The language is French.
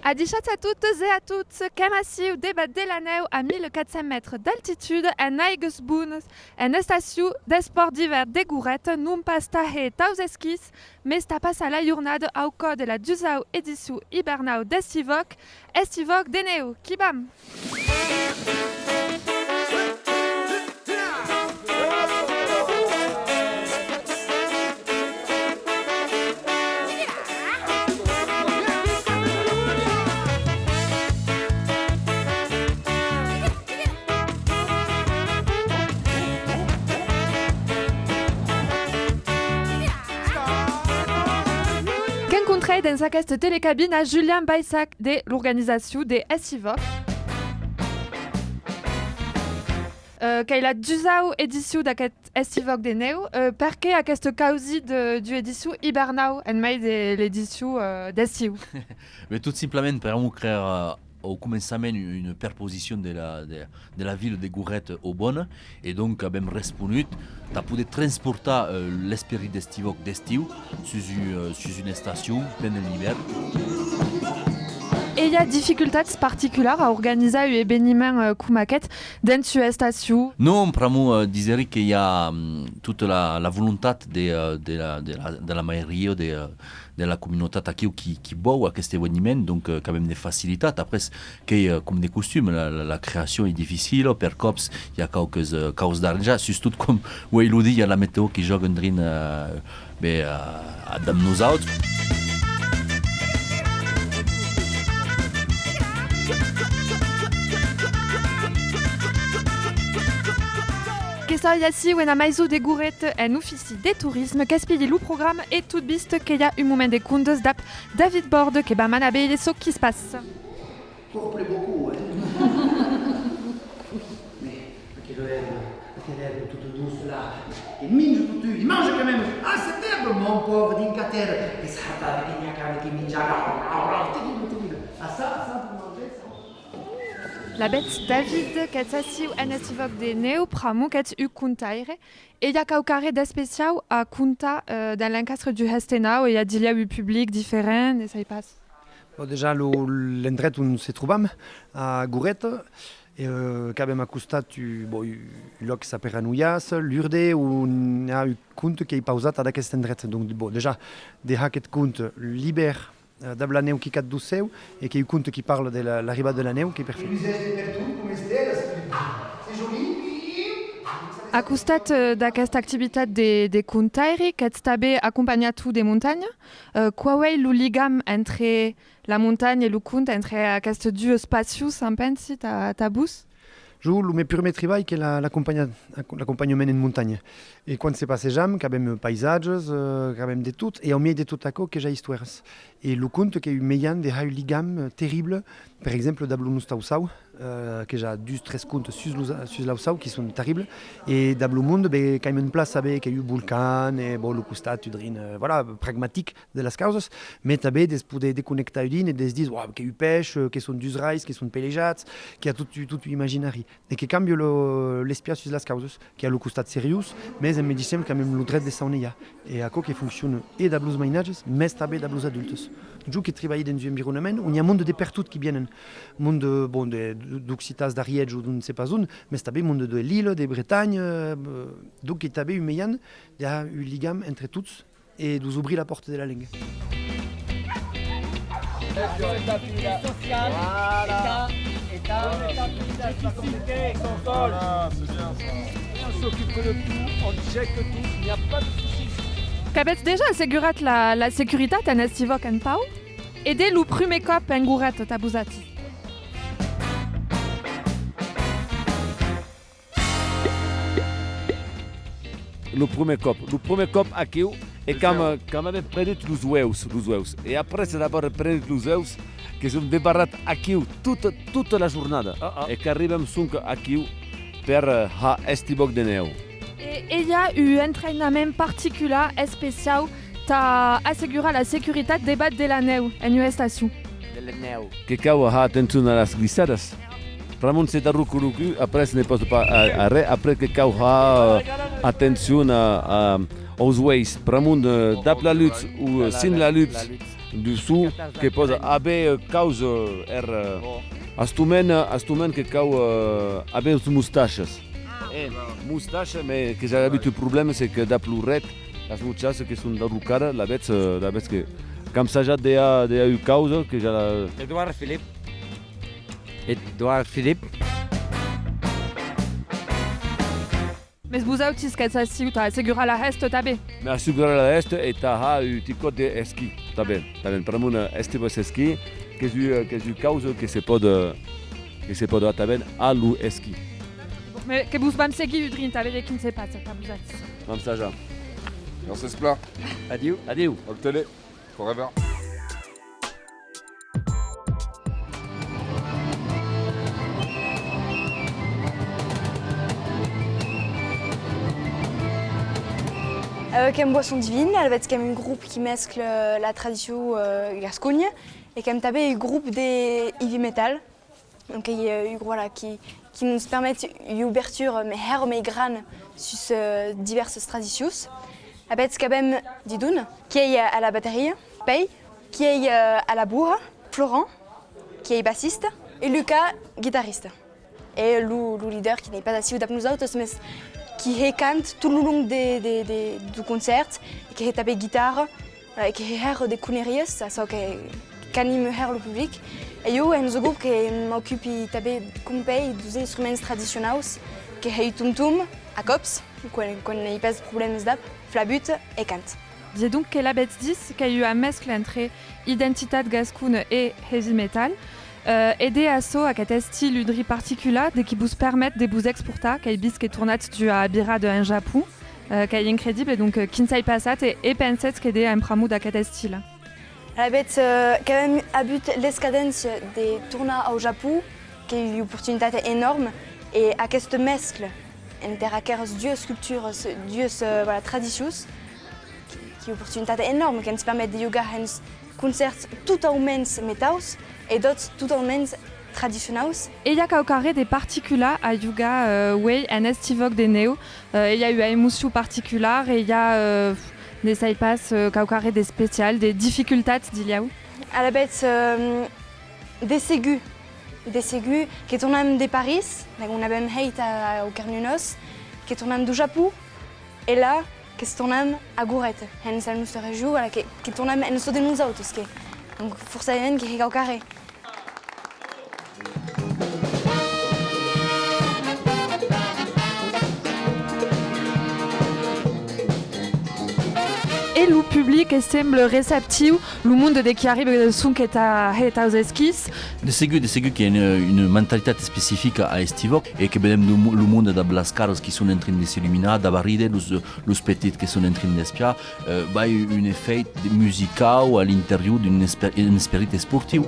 Adichat à toutes et à toutes, Kamassiu débat de la neu à 1400 mètres d'altitude en Aigus Boons, en estació d'esport d'hiver de Gouret, non pas tahe taus esquis, mais tapas à la journade au code de la duzau édition hibernau d'Estivoc, Estivoc de neu, kibam! Rencontré dans aquesta télécabine à Julien Baissac de l'organisation des Estivoc. Qu'elle a duzau édition d'aquest Estivoc de neu, perché aquesta causi du édition hibernau en mai de l'édition d'estiu. Mais tout simplement per créer au commençament une perposition de la ville de Gouret au Bonne et donc abbiamo responut da poder transportar l'esprit d'Estivoc d'estiu sur une station pendant l'hiver. Et il y a difficultés particulières à organiser un événement comme aquest dans cette station. Non, pramo dire qu'il y a toute la volonté de la maioria de la communauté qui boit à cet événement, donc quand même des facilités. Après, comme des costumes, la création est difficile. Per cops, il y a quelques causes d'argent. Surtout comme il dit, il y a la météo qui joue un drin dans nos autres. Que ça y a si ou en maison de Gouret en officie de tourisme, qu'espille le programme et tout biste qu'il y a un moment de comptes d'ap David Borde qui va manaber les sauts qui se passent. Ça plaît beaucoup, hein. Mais quelle herbe toute douce là. Il mange tout, il mange quand même. Ah, cette herbe, mon pauvre d'Incater. Et ça, avec une yaka qui mange. Ah, ça, pour manger, ça. La bête David Katsasi ou Estivoc de neu pramo ket u kuntaire et il y a caucare d'especial à Kunta dans l'encastre du Hestenau et il y a des lieux publics différents et ça y passe. Bon, déjà, l'endret où nous se trouvons, à Gouret, et quand même à costat, un lloc qui s'appelle Anouillas, l'urde, où il y a un compte qui est pausat à aquest endret. Donc, bon, déjà, aquest compte libère de la neu qui cat du seu et qui est un compte qui parle de l'arrivée de la neu qui est parfait. C'est joli. À costat d'aquesta activitat de contaire, qu'est també acompanyat des montagnes, quoi est le ligam entre la montagne et le compte, entre aquests deux espacios, en pensi, ta bus? Le meu premier travail qui est l'accompagnement en montagne. Et quand c'est passé jam, quand même paysages, quand même de tout, et au milieu de tout à coup, que j'ai histoires. Et le compte qui est un meilleur de un ligam terrible, par exemple d'Ablonus Tausau, que j'ai 12-13 comptes sur l'Ausau qui sont terribles, et d'Ablo Monde, quand même une place avec un volcan, et bon, le constat, voilà, pragmatique de las causes, mais també de poder déconnecter une et de se dire, wow, qu'il y a eu pêche, qu'il sont dus reis, qu'il sont pelejats, qu'il y a tout imaginari. Et qui cambie l'espion sur las causes, qui a le constat sérieux, mais en médecine quand même le droit de s'ennuyer. Et à quoi qui fonctionne et d'ablos mainages, mais també d'ablos adultes. Du qui travaille dans un environnement où il y a un monde de pertudes qui viennent, monde bon d'Occitas, d'Ariège ou de ne sais pas où, mais c'est un monde de l'île, de Bretagne, donc il y a un moyen de un ligam entre tous et d'ouvrir la porte de la langue. On s'occupe de tout, on check tout, il n'y a pas de soucis. Qu'avez déjà assegurat la sécurité en Estivoc en Pau? Et dès le premier cop en Gouret tabuzati. Le premier cop aqui est quand même près dos œufs. Et après, c'est d'abord près dos œufs que sont débarrassés aqui toute la journée. Et qu'arrivent aqui per Estivoc de neu. Et il y a eu un entraînement particulier et spécial pour assurer la sécurité des battes de la neu en une station. Que cau a attention à las glissadas. Ramon c'est à ruku, après ce n'est pas arrêt, après que cau a attention aux ways. Ramon d'ap la lutte ou sin la lutte dessous qui pose abe cause astumen que cau abe moustaches. Moustache, mais que j'avais eu problème c'est que da pluret las moustaches qui sont d'arrucada la bête que comme ça j'ai déjà eu cause que j'ai Edouard Philippe. Edouard Philippe. Mes buzautis que ça si uta segura la reste tabe. mais assurer la est et ta eu tico de ski tá bem para mon estivo ski que j'ai cause que c'est pas de tá bem à l'ou ski Mais que bus bam segui udrin tabe de kin se pas ta buzautis. comme ça j'ai Et on s'espère. Adieu. adieu Au télé. Forever. Comme boisson divine, elle va être comme un groupe qui mescle la tradition gascogne et comme tabé un groupe des heavy metal. Donc il y a voilà qui nous permettent une ouverture mais her mais grande sur diverses traditions. Elle va être quand même Didoun qui est à la batterie, Pei qui est à la bourre, Florent qui est bassiste et Lucas guitariste. Et Lou leader qui n'est pas assis avec nous autres mais qui chante tout le long du concert, et qui tape guitare, et qui fait des conneries, ça qui anime le public. Et yo, un groupe qui m'occupe de taper des instruments traditionnels, qui est tum-tum, à cops, quand il n'y a pas de problème d'ap, flabut et cante. Dis donc que la bête 10 qu'il y a eu un mescle entre identité gascoune et heavy metal. Aider asso a cet style udri particular de qui vous permettent de vous exporter, qui bis qui tournat du à Bira de un Japon, qui est incroyable et donc kinsai passat et pensez qu'aider un pramou da cet style. La bête quand même habite l'escadence des tournois au Japon, qui est une opportunité énorme et à cette mescle entre aqueras dieux sculptures, dieux voilà traditions, qui est une opportunité énorme qui nous permet de yoga un concert tout au moins métaus et d'autres tout au moins traditionnels. Et il y a carré des particulars à yoga, ouais, un estivok des néo. Il y a eu un émotion particulière et il y a des saipas carré des spéciales, des difficultés d'Iliaou. À la bête des ségus qui est un âme de Paris, on a même hate au Carnunos, qui est un âme du Japon et là qui est un âme à Gourette. Et ça nous se réjouit, qui est un âme en dessous de nous autres. Donc forcément qui est au carré. Et le public semble réceptif, le monde de qui arrive sont qui est à aux esquisses. De ségu qui a une mentalité spécifique à Estivok et que même le monde de Blascaros qui sont en train de s'illuminer, d'Abaride, les petits qui sont en train d'espiar, un effet musical à l'intérieur d'une esprit sportive.